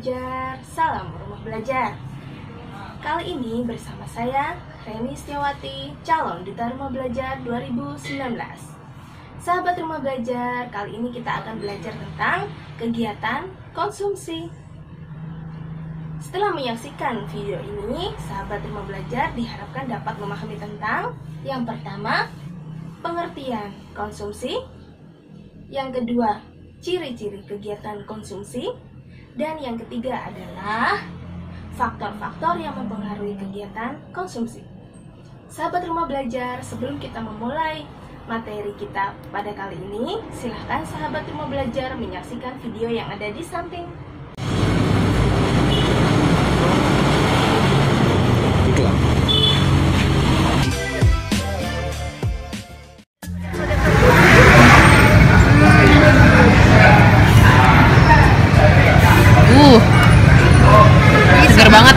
belajar, salam rumah belajar. Kali ini bersama saya, Reni Setiawati, calon Duta Rumah Belajar 2019. Sahabat rumah belajar, kali ini kita akan belajar tentang kegiatan konsumsi. Setelah menyaksikan video ini, sahabat rumah belajar diharapkan dapat memahami tentang yang pertama, pengertian konsumsi, yang kedua, ciri-ciri kegiatan konsumsi, dan yang ketiga adalah faktor-faktor yang mempengaruhi kegiatan konsumsi. Sahabat rumah belajar, sebelum kita memulai materi kita pada kali ini, silahkan sahabat rumah belajar menyaksikan video yang ada di samping. Segar banget.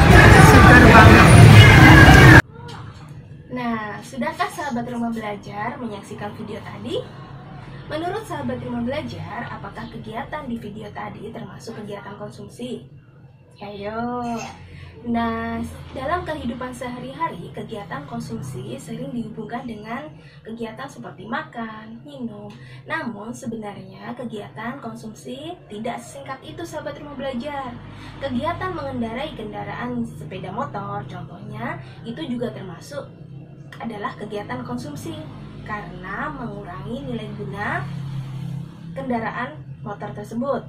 Nah, sudahkah sahabat rumah belajar menyaksikan video tadi? Menurut sahabat rumah belajar, apakah kegiatan di video tadi termasuk kegiatan konsumsi? Ayo. Nah, dalam kehidupan sehari-hari, kegiatan konsumsi sering dihubungkan dengan kegiatan seperti makan, minum. Namun, sebenarnya kegiatan konsumsi tidak sesingkat itu, sahabat rumah belajar. Kegiatan mengendarai kendaraan sepeda motor, contohnya, itu juga termasuk adalah kegiatan konsumsi karena mengurangi nilai guna kendaraan motor tersebut.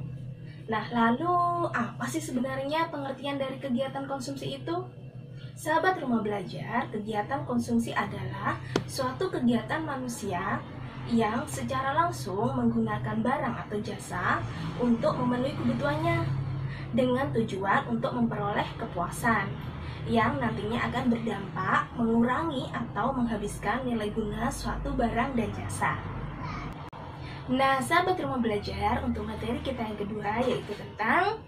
Nah, lalu apa sih sebenarnya pengertian dari kegiatan konsumsi itu? Sahabat rumah belajar, kegiatan konsumsi adalah suatu kegiatan manusia yang secara langsung menggunakan barang atau jasa untuk memenuhi kebutuhannya dengan tujuan untuk memperoleh kepuasan yang nantinya akan berdampak mengurangi atau menghabiskan nilai guna suatu barang dan jasa. Nah, sahabat rumah belajar, untuk materi kita yang kedua yaitu tentang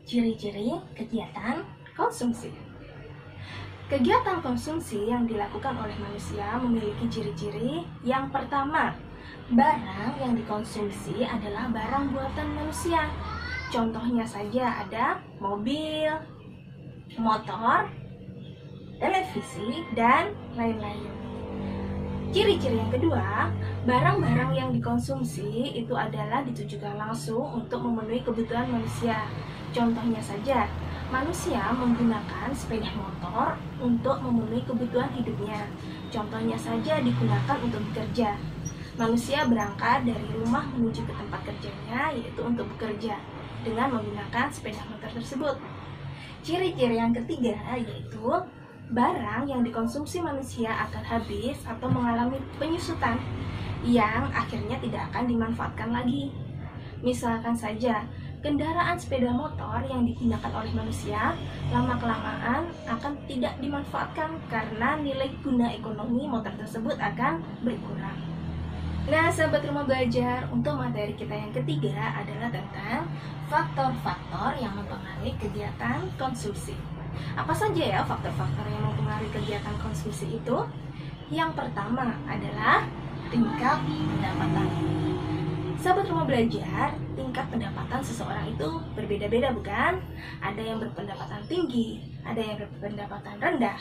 ciri-ciri kegiatan konsumsi. Kegiatan konsumsi yang dilakukan oleh manusia memiliki ciri-ciri. Yang pertama, barang yang dikonsumsi adalah barang buatan manusia. Contohnya saja ada mobil, motor, televisi, dan lain-lain. Ciri-ciri yang kedua, barang-barang yang dikonsumsi itu adalah ditujukan langsung untuk memenuhi kebutuhan manusia. Contohnya saja, manusia menggunakan sepeda motor untuk memenuhi kebutuhan hidupnya. Contohnya saja digunakan untuk bekerja. Manusia berangkat dari rumah menuju ke tempat kerjanya, yaitu untuk bekerja, dengan menggunakan sepeda motor tersebut. Ciri-ciri yang ketiga yaitu barang yang dikonsumsi manusia akan habis atau mengalami penyusutan yang akhirnya tidak akan dimanfaatkan lagi. Misalkan saja, kendaraan sepeda motor yang digunakan oleh manusia lama-kelamaan akan tidak dimanfaatkan karena nilai guna ekonomi motor tersebut akan berkurang. Nah, sahabat rumah belajar, untuk materi kita yang ketiga adalah tentang faktor-faktor yang mempengaruhi kegiatan konsumsi. Apa saja ya faktor-faktor yang mempengaruhi kegiatan konsumsi itu? Yang pertama adalah tingkat pendapatan. Sahabat rumah belajar, tingkat pendapatan seseorang itu berbeda-beda, bukan? Ada yang berpendapatan tinggi, ada yang berpendapatan rendah.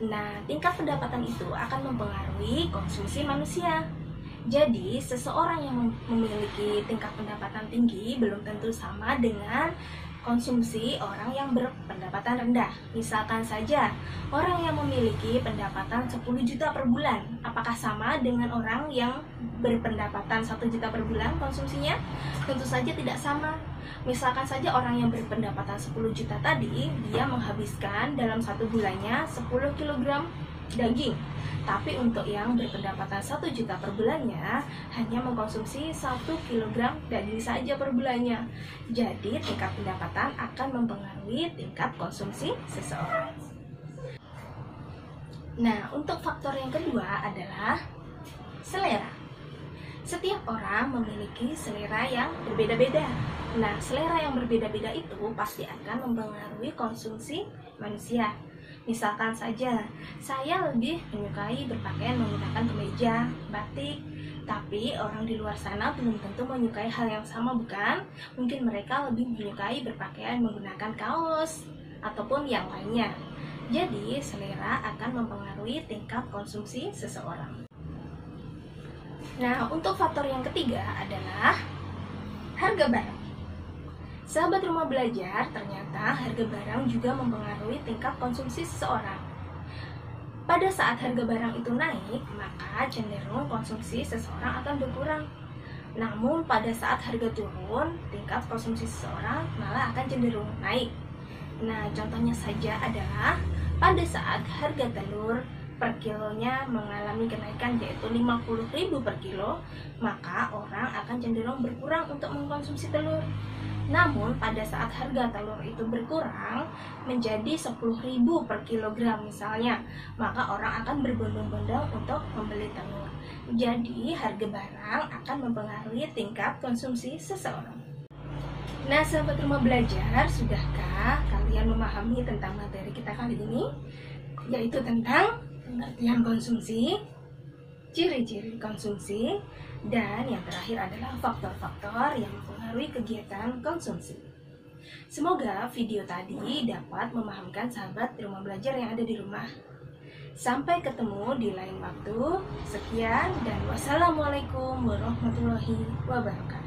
Nah, tingkat pendapatan itu akan mempengaruhi konsumsi manusia. Jadi, seseorang yang memiliki tingkat pendapatan tinggi belum tentu sama dengan konsumsi orang yang berpendapatan rendah. Misalkan saja, orang yang memiliki pendapatan 10 juta per bulan, apakah sama dengan orang yang berpendapatan 1 juta per bulan konsumsinya? Tentu saja tidak sama. Misalkan saja orang yang berpendapatan 10 juta tadi, dia menghabiskan dalam satu bulannya 10 kg daging. Tapi untuk yang berpendapatan 1 juta per bulannya hanya mengkonsumsi 1 kg daging saja per bulannya. Jadi tingkat pendapatan akan mempengaruhi tingkat konsumsi seseorang. Nah, untuk faktor yang kedua adalah selera. Setiap orang memiliki selera yang berbeda-beda. Nah, selera yang berbeda-beda itu pasti akan mempengaruhi konsumsi manusia. Misalkan saja, saya lebih menyukai berpakaian menggunakan kemeja, batik, Tapi orang di luar sana belum tentu menyukai hal yang sama, bukan? Mungkin mereka lebih menyukai berpakaian menggunakan kaos ataupun yang lainnya. Jadi, selera akan mempengaruhi tingkat konsumsi seseorang. Nah, untuk faktor yang ketiga adalah harga barang. Sahabat Rumah Belajar, ternyata harga barang juga mempengaruhi tingkat konsumsi seseorang. Pada saat harga barang itu naik, maka cenderung konsumsi seseorang akan berkurang. Namun pada saat harga turun, tingkat konsumsi seseorang malah akan cenderung naik. Nah, contohnya saja adalah pada saat harga telur per kilonya mengalami kenaikan yaitu 50.000 per kilo, maka orang akan cenderung berkurang untuk mengkonsumsi telur. Namun pada saat harga telur itu berkurang menjadi 10.000 per kilogram misalnya, maka orang akan berbondong-bondong untuk membeli telur. Jadi harga barang akan mempengaruhi tingkat konsumsi seseorang. Nah, sahabat Rumah Belajar, sudahkah kalian memahami tentang materi kita kali ini? Yaitu tentang pengertian konsumsi, ciri-ciri konsumsi, dan yang terakhir adalah faktor-faktor yang mempengaruhi kegiatan konsumsi. Semoga video tadi dapat memahamkan sahabat Rumah Belajar yang ada di rumah. Sampai ketemu di lain waktu. Sekian dan wassalamualaikum warahmatullahi wabarakatuh.